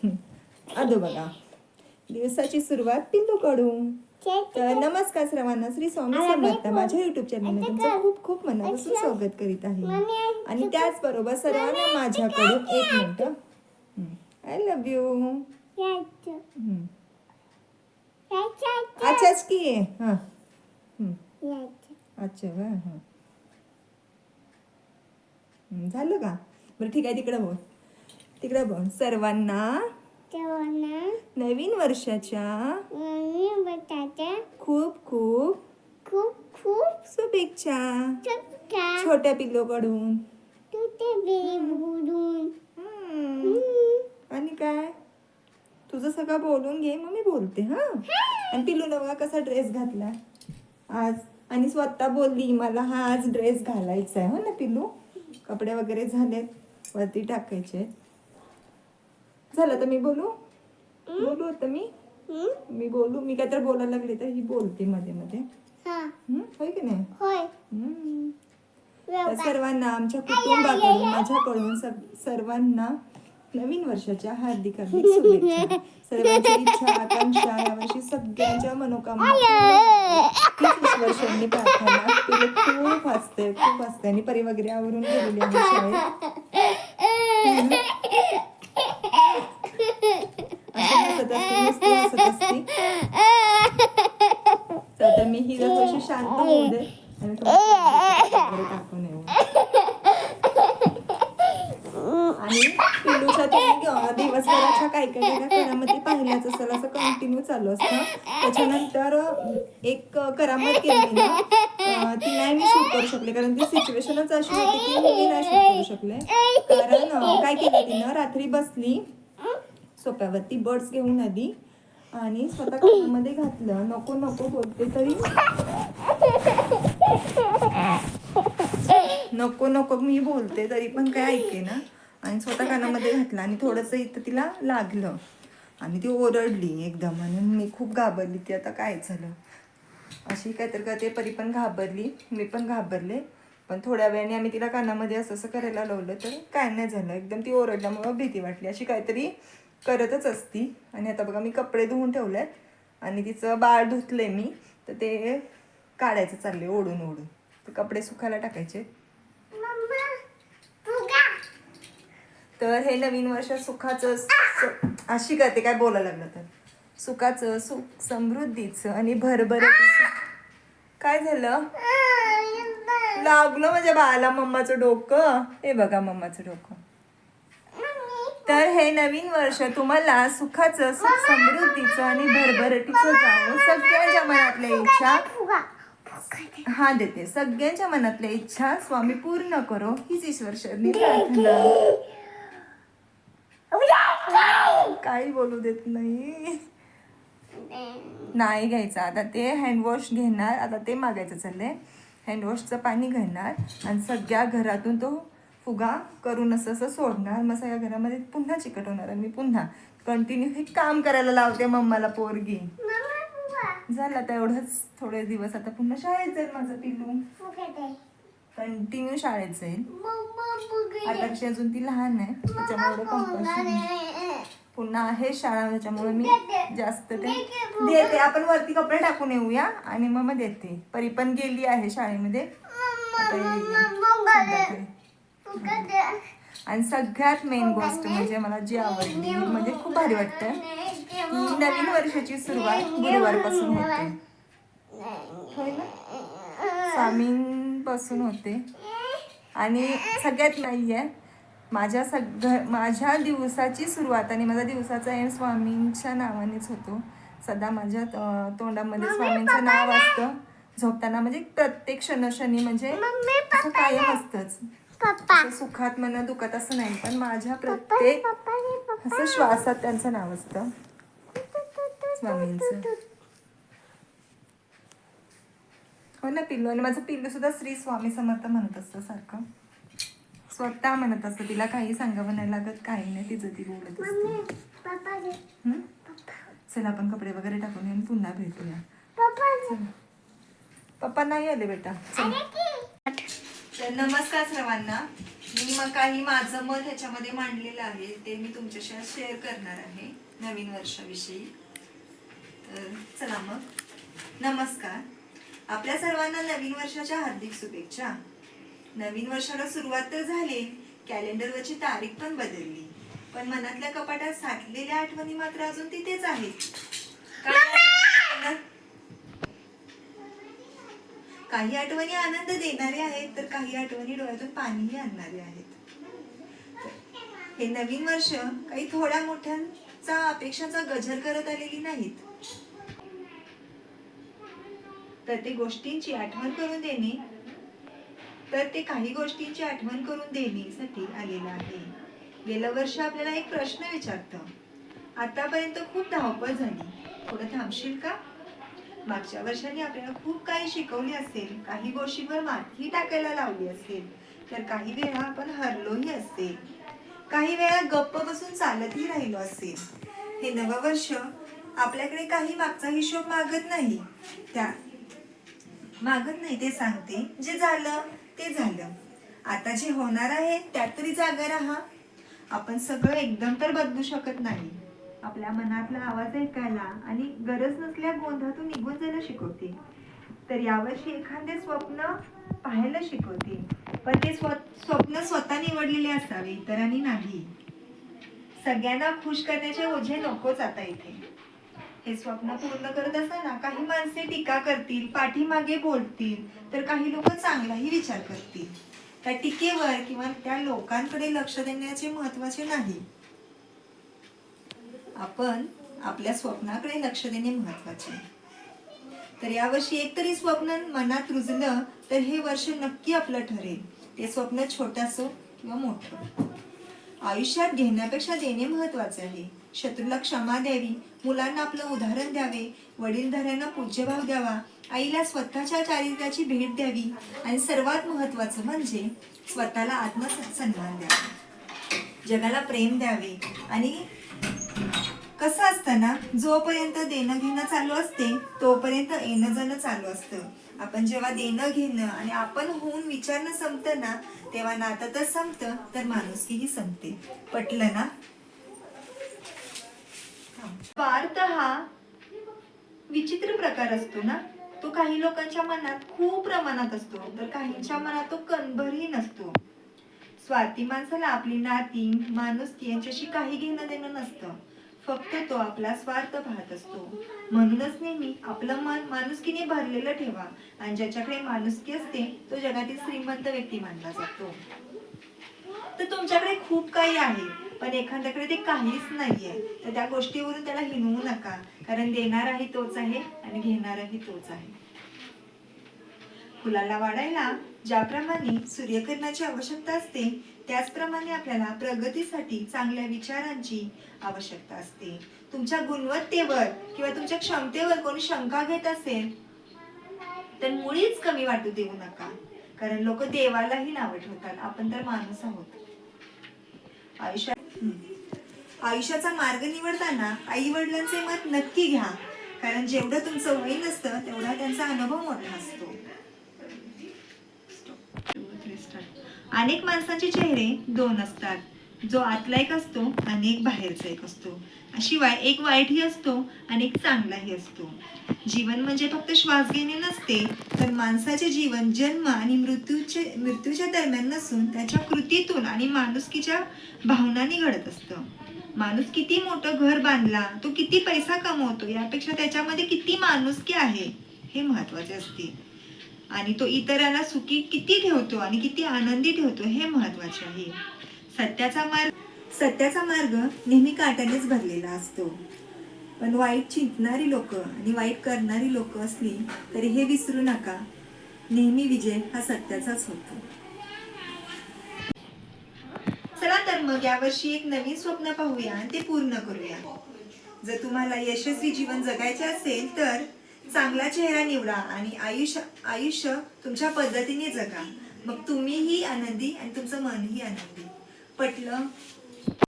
आदो बघा, दिवसाची सुरुवात पिल्लूकडून. तर नमस्कार सर्वांना, श्री स्वामी समर्थ. माझ्या युट्यूब चॅनलमध्ये तुमचं खूप खूप मनापासून स्वागत करीत आहे. आणि त्याचबरोबर सर्वांना माझ्याकडून एक मिनिट, आय लव्ह यू. अच्छाच की हां अच्छा वा हां झालं का? बरं ठीक आहे, तिकडं बोल. सर्वांना नवीन वर्षाच्या खूप खूप खूप खूप शुभेच्छा छोट्या पिल्लूकडून. आणि काय, तुझं सगळं बोलून घे, मग मी बोलते. हा, आणि पिल्लूला बघा कसा ड्रेस घातला आज, आणि स्वतः बोलली मला हा आज ड्रेस घालायचा आहे. हो ना पिल्लू, कपडे वगैरे झालेत, वरती टाकायचे. झालं तर मी बोलू आता मी बोलू. मी काय तर बोलायला लागले तर ही बोलते मध्ये मध्ये. होय की नाही? तर सर्वांना आमच्या कुटुंबाकडून, माझ्याकडून सर्वांना नवीन वर्षाच्या हार्दिक हार्दिक शुभेच्छा. सर्वांची इच्छा आकांक्षा यावर्षी सगळ्यांच्या मनोकामना ईश्वरचरणी प्रार्थना. तिला खूप हसते आणि परी वगैरे आवरून गेलेली आहे शाळेत. नुसती हसत असते. तर मी ही जर थोडीशी शांत होऊ दे आणि टाकून येऊ. आणि पिल्लूच्या तुम्ही दिवसभराच्या काय करामती पाहिल्याच असेल, असं कंटिन्यू चालू असतं. त्याच्यानंतर एक करामत केली ना, ती नाही मी शूट करू शकले, कारण ती सिच्युएशनच अशी होती की मी नाही शूट करू शकले. कारण काय केलं तिनं, रात्री बसली सोप्यावरती, बर्ड्स घेऊन आली आणि स्वतः कानामध्ये घातलं. नको नको बोलते तरी नको नको मी बोलते तरी पण काय ऐके ना, आणि स्वतः कानामध्ये घातलं आणि थोडंसं इथं तिला लागलं आणि ती ओरडली एकदम. आणि मी खूप घाबरली, ती आता काय झालं अशी काय तर करते. परी पण घाबरली, मी पण घाबरले. पण थोड्या वेळाने आम्ही तिला कानामध्ये असं असं करायला लावलं तर काय नाही झालं. एकदम ती ओरडल्यामुळं भीती वाटली, अशी काहीतरी करतच असती. आणि आता बघा मी कपडे धुवून ठेवले आणि तिचं बाळ धुतले मी, तर ते काढायचं चालले ओढून ओढून. ते कपडे सुकायला टाकायचे. तर हे नवीन वर्ष सुखाचं अशी करते, काय बोलायला लागलं तर, सुखाचं, सुख समृद्धीचं आणि भरभराटीचं. काय झालं, लागलं माझ्या बाळाला मम्माचं डोकं. हे बघा मम्माचं डोकं. तर हे नवीन वर्ष तुम्हाला सुखाचं, सुख समृद्धीचं आणि भरभराटीचं जावं. सगळ्यांच्या मनातल्या इच्छा हा देते, सगळ्यांच्या मनातल्या इच्छा स्वामी पूर्ण करो, हीच ईश्वरचरणी प्रार्थना. काही बोलू देत नाही घ्यायचं. आता ते हँडवॉश घेणार, आता ते मागायचं चाललंय. हँडवॉशचं पाणी घेणार आणि सगळ्या घरातून तो फुगा करून असं असं सोडणार. मग सगळ्या घरामध्ये पुन्हा चिकट होणार आणि मी पुन्हा कंटिन्यू हे काम करायला लावते मम्माला पोरगी. झालं आता एवढंच, थोडे दिवस आता पुन्हा शाळेत जाईल माझं पिल्लू, कंटिन्यू शाळेत जाईल. आता कशी अजून ती लहान आहे, त्याच्यामुळे कंपल्सरी पुन्हा आहे शाळा, त्याच्यामुळे मी जास्त ते देते. आपण वरती कपडे टाकून येऊया आणि मग देते. परी पण गेली आहे शाळेमध्ये. आणि सगळ्यात मेन गोष्ट म्हणजे मला जी आवडली, म्हणजे खूप भारी वाटतं की नवीन वर्षाची सुरुवात गुरुवारपासून होते. होय ना, स्वामींपासून होते. आणि सगळ्यात नाही आहे, माझ्या दिवसाची सुरुवात आणि माझ्या दिवसाचा एम स्वामींच्या नावानेच होतो. सदा माझ्या तोंडामध्ये स्वामींचं नाव असतं. झोपताना म्हणजे प्रत्येक क्षणोक्षणी, म्हणजे असं कायम असतंच. सुखात म्हणा दुखात असं नाही, पण माझ्या प्रत्येक असं श्वासात त्यांचं नाव असतं स्वामींचं. हो ना पिल्लू, आणि माझं पिल्लू सुद्धा श्री स्वामी समर्थ म्हणत असतं सारखं, स्वतः म्हणत असतं. तिला काही सांगावं नाही लागत, काही नाही, तिचं ती बोलत असते. चला आपण कपडे वगैरे टाकून येऊन पुन्हा भेटूया. पप्पा नाही आले बेटा. तर नमस्कार सर्वांना, मी मग काही माझं मत ह्याच्यामध्ये मांडलेलं आहे ते मी तुमच्याशी शेअर करणार आहे नवीन वर्षाविषयी. तर चला मग, नमस्कार. आपल्या सर्वांना नवीन वर्षाच्या हार्दिक शुभेच्छा. नवीन वर्षाला सुरुवात तर झाली, कॅलेंडरवरची तारीख पण बदलली, पण मनातल्या कपाटात साठलेल्या आठवणी मात्र अजून तिथेच आहेत. काही आठवणी आनंद देणारे आहेत, तर काही आठवणी डोळ्यातून पाणीही आणणारे आहेत. हे नवीन वर्ष काही थोड्या मोठ्यांचा अपेक्षांचा गजर करत आलेली नाहीत, तर ते काही गोष्टींची आठवण करून देण्यासाठी आलेलं आहे. गेलं वर्ष आपल्याला एक प्रश्न विचारतं, आतापर्यंत खूप धावपळ झाली, थोडं थांबशील का? मागच्या वर्षांनी आपल्याला खूप काही शिकवले असेल, काही गोष्टींवर माती टाकायला लावली असेल, तर काही वेळा आपण हरलोही असेल, काही वेळा गप्प बसून चालतही राहिलो असेल. हे नवं वर्ष आपल्याकडे काही मागचा हिशोब मागत नाही, ते सांगते जे झालं ते झालं, आता जे होणार आहे त्यात तरी जागा राहा. आपण सगळं एकदम तर बदलू शकत नाही. आपल्या मनातला आवाज ऐकायला आणि गरज नसल्या गोंधळातून निघून जायला शिकवते. तर यावर्षी एखादे स्वप्न पाहायला शिकवते, पण ते स्वप्न स्वतः निवडलेले असावे, इतरांनी नाही. सगळ्यांना खुश करण्याचे ओझे नकोच आता इथे. हे स्वप्न पूर्ण करत असताना काही माणसे टीका करतील, पाठीमागे बोलतील, तर काही लोक चांगलाही विचार करतील. त्या टीकेवर किंवा त्या लोकांकडे लक्ष देण्याचे महत्वाचे नाही, आपण आपल्या स्वप्नाकडे लक्ष देणे महत्वाचे. तर यावर्षी एकतरी स्वप्न मनात रुजलं तर हे वर्ष नक्की आपलं ठरेल. ते स्वप्न छोटं असो किंवा मोठं. आयुष्यात घेण्यापेक्षा देणे महत्वाचे आहे. शत्रूला क्षमा द्यावी, मुलांना आपलं उदाहरण द्यावे, वडीलधाऱ्यांना पूज्यभाव द्यावा, आईला स्वतःच्या चारित्र्याची भेट द्यावी आणि सर्वात महत्वाचं म्हणजे स्वतःला आत्मसन्मान द्यावा, जगाला प्रेम द्यावे. आणि कसं असतं ना, जोपर्यंत देणं घेणं चालू असते तोपर्यंत येणं जाणं चालू असतं. आपण जेव्हा देणं घेणं आणि आपण होऊन विचारणं संपतं ना, तेव्हा नातं तर संपतं, तर माणुसकीही संपते. पटलं ना? स्वार्थ हा विचित्र प्रकार असतो ना. तो काही लोकांच्या मनात खूप प्रमाणात असतो, तर काहींच्या मनात तो कणभरही नसतो. स्वार्थी माणसाला आपली नाती, माणुसकी यांच्याशी काही घेणं देणं नसतं. फक्त तो आपला स्वार्थ पाहत असतो. म्हणूनच नेहमी आपलं मन माणुसकीने भरलेलं ठेवा, आणि ज्याच्याकडे माणुसकी असते तो जगातील श्रीमंत व्यक्ती मानला जातो. तर तुमच्याकडे खूप काही आहे, पण एखाद्याकडे ते काहीच नाहीये, तर त्या गोष्टीवरून त्याला हिणवू नका, कारण देणाराही तोच आहे आणि घेणाराही तोच आहे. फुलाला वाढायला ज्याप्रमाणे सूर्यकिरणाची आवश्यकता असते, त्याचप्रमाणे आपल्याला प्रगतीसाठी चांगल्या विचारांची आवश्यकता असते. तुमच्या गुणवत्तेवर किंवा तुमच्या क्षमतेवर कोणी शंका घेत असेल तर मुळीच कमी वाटू देऊ नका, कारण लोक देवालाही नावं ठेवतात, आपण तर माणूस आहोत. आयुष्याचा मार्ग निवडताना आई वडिलांचे मत नक्की घ्या, कारण जेवढं तुमचं वय नसतं तेवढा त्यांचा अनुभव मोठा असतो. अनेक माणसांचे चेहरे दोन असतात, जो आतला एक असतो आणि एक बाहेरचा एक असतो. शिवाय एक वाईटही असतो आणि एक चांगलाही असतो. जीवन म्हणजे फक्त श्वास घेणे नसते, तर माणसाचे जीवन जन्म आणि मृत्यूच्या दरम्यान नसून त्याच्या कृतीतून आणि माणुसकीच्या भावनांनी घडत असतं. माणूस किती मोठं घर बांधला, तो किती पैसा कमवतो, यापेक्षा त्याच्यामध्ये किती माणुसकी आहे हे महत्वाचे असते. आणि तो इतरांना सुखी किती ठेवतो आणि किती आनंदी ठेवतो हे महत्वाचे आहे. सत्याचा मार्ग नेहमी काट्यानेच भरलेला असतो, पण वाईट चिंतणारी लोक आणि वाईट करणारी लोक असली तरी हे विसरू नका, नेहमी विजय हा सत्याचाच होतो. चला तर मग यावर्षी एक नवीन स्वप्न पाहूया आणि ते पूर्ण करूया. जर तुम्हाला यशस्वी जीवन जगायचे असेल तर चांगला चेहरा निवडा आणि आयुष्य तुमच्या पद्धतीने जगा. मग तुम्हीही आनंदी आणि तुमचं मनही आनंदी. पटलं?